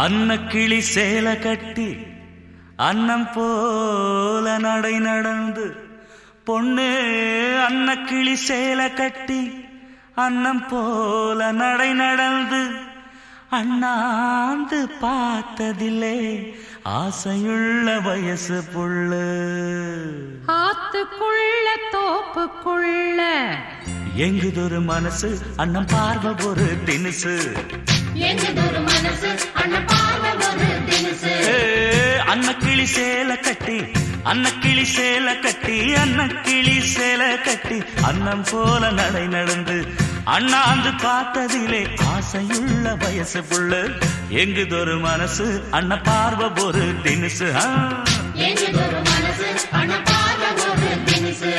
அன்னக்கிளி சேல கட்டி அன்னம் போல நடை நடந்து பொண்ணு அன்னக்கிளி சேல கட்டி அன்னம் போல நடை நடந்து அண்ணாந்து பார்த்ததில்லே ஆசையுள்ள வயசு புள்ள ஆத்துக்குள்ள தோப்புக்குள்ள எங்குதொரு மனசு அண்ணன் பார்வை ஒரு தினுசு எங்குதொரு மனசு அண்ணன் பார்வை ஒரு தினுசு அன்னக்கிளி சேல கட்டி அன்னக்கிளி சேல கட்டி அன்னக்கிளி சேல கட்டி அன்னம் போல நடை நடந்து அண்ணாந்து பார்த்ததிலே ஆசையுள்ள வயசு புள்ள எங்குதொரு மனசு அண்ண பார்வை ஒரு தினுசு எங்குதொரு மனசு அண்ணன் பார்வை ஒரு தினுசு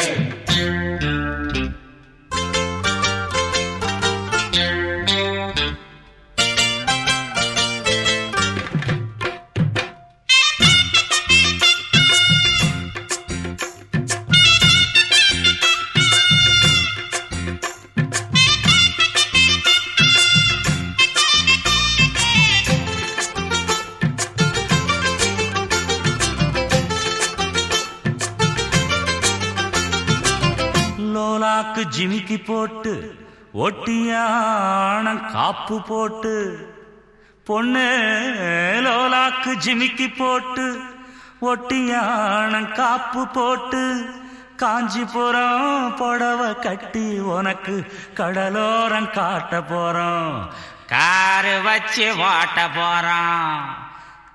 லோலாக்கு ஜிமிக்கி போட்டு ஒட்டியானம் காப்பு போட்டு பொண்ணு லோலாக்கு ஜிமிக்கி போட்டு ஒட்டியானம் காப்பு போட்டு காஞ்சிபுரம் புடவை கட்டி உனக்கு கடலோரம் காட்ட போறோம் காரு வச்சு வாட்ட போறோம்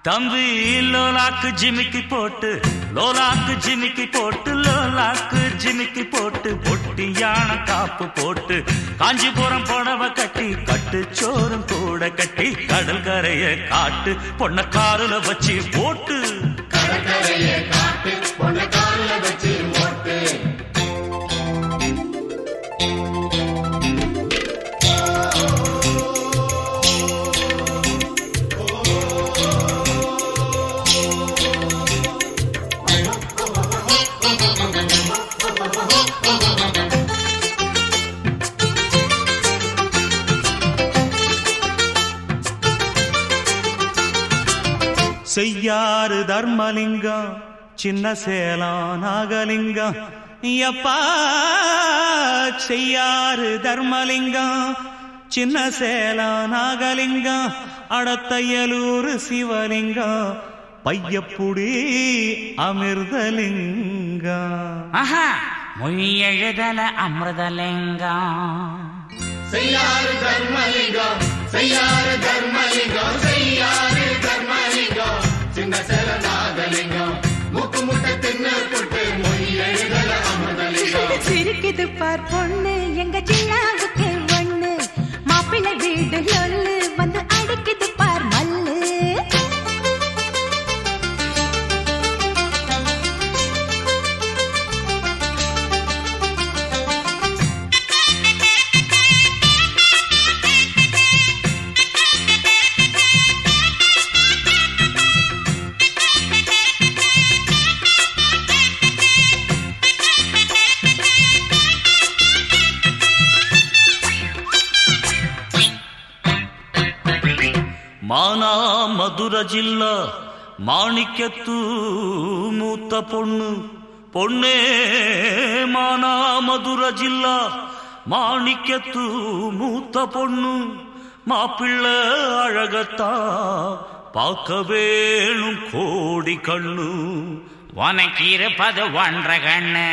தம்பி லோலாக்கு ஜிமிக்கி போட்டு லோலாக்கு ஜிமிக்கி போட்டு லோலாக்கு ஜிமிக்கி போட்டு பொட்டியான காப்பு போட்டு காஞ்சிபுரம் புடவை கட்டி கட்டு சோறும் கூட கட்டி கடல் கரைய காட்டு பொண்ண காருல வச்சு போட்டு கடல் கரைய காட்டு பொண்ண காருல வச்சு போட்டு செய்யாறு தர்மலிங்கம் சின்ன சேலம் நாகலிங்கம் எப்பா செய்யாறு தர்மலிங்கம் சின்ன சேலம் நாகலிங்கம் அடத்தையலூர் சிவலிங்கம் பையப்புடி அமிர்தலிங்கம் மொழியெழுதல அமிர்தலிங்கம் செய்யாறு தர்மலிங்கம் செய்யாறு தர்மலிங்கம் செய்யாறு தர்மலிங்கம் சின்ன சேல நாகலிங்கம் மூக்கு முட்டை தின்னு புட்டு மொழி எழுதல அமிர்தலிங்கம் சிரிக்குது பார் பொண்ணு எங்க சின்னாவுக்கு ஒண்ணு மாப்பிள்ளை வீடு சொல்லு வந்து அடிக்குது பார் மல்லு மானா மதுர ஜில்லா மாணிக்கத்து மூத்த பொண்ணு பொண்ணே மானா மதுர ஜில்லா மாணிக்கத்து மூத்த பொண்ணு மாப்பிள்ளை அழகத்தா பார்க்க வேணும் கோடி கண்ணு உனக்கு இருப்பது ஒன்ற கண்ணு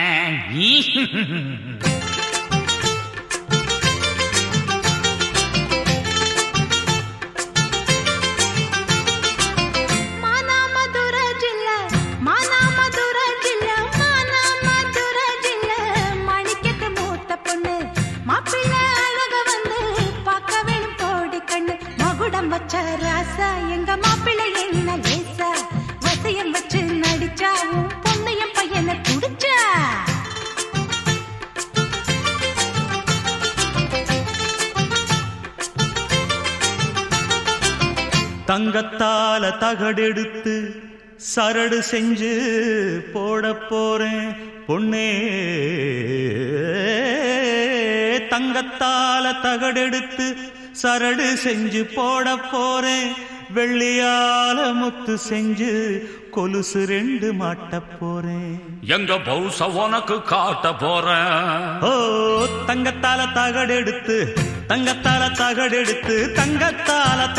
எங்க மாப்பிள்ளை என்ன லேசா வசியம் வச்சு நடிச்சா பொண்ணையும் பையனை குடிச்சா தங்கத்தால தகடெடுத்து சரடு செஞ்சு போட போறேன் பொண்ணே தங்கத்தால தகடெடுத்து சரடு செஞ்சு போட போறேன் வெள்ளியால முத்து செஞ்சு கொலுசு 2 மாட்ட போறேன். எங்க பௌச உனக்கு காட்ட போறேன். ஓ தங்கத்தால தகடெடுத்து தங்கத்தால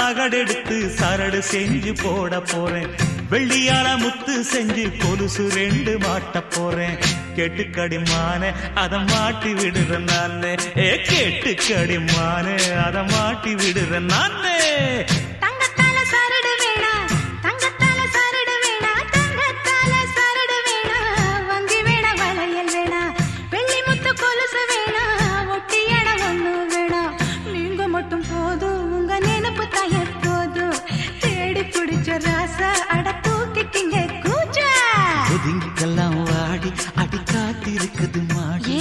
தகடெடுத்து சரடு செஞ்சு போட போறேன். வெள்ளியால முத்து செஞ்சு கொலுசு 2 மாட்ட போறேன். கேட்டுக்கடிமான அத மாட்டி விடுறேன் நானே. கேட்டுக்கடிமான அத மாட்டி விடுறேன் நானே. தங்கத்தால சரடு வேணா தங்கத்தால சரடு வேணா தங்கத்தால சரடு வேணா வங்கி வேணா வளையல் வேணா வெள்ளி முத்து கொலுசு வேணா ஒட்டியட ஒண்ணு வேணா நீங்க மட்டும் போதும் உங்க நினைப்பு தாய போதும் தேடி பிடிச்ச ராசா அட தூக்கிட்டீங்க கூச்சா ஒதுங்கிக்கெல்லாம் வாடி அடி காத்திருக்குது மாடி.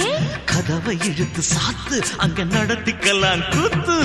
கதவை இழுத்து சாத்து அங்க நடத்திக்கலாம் கூத்து.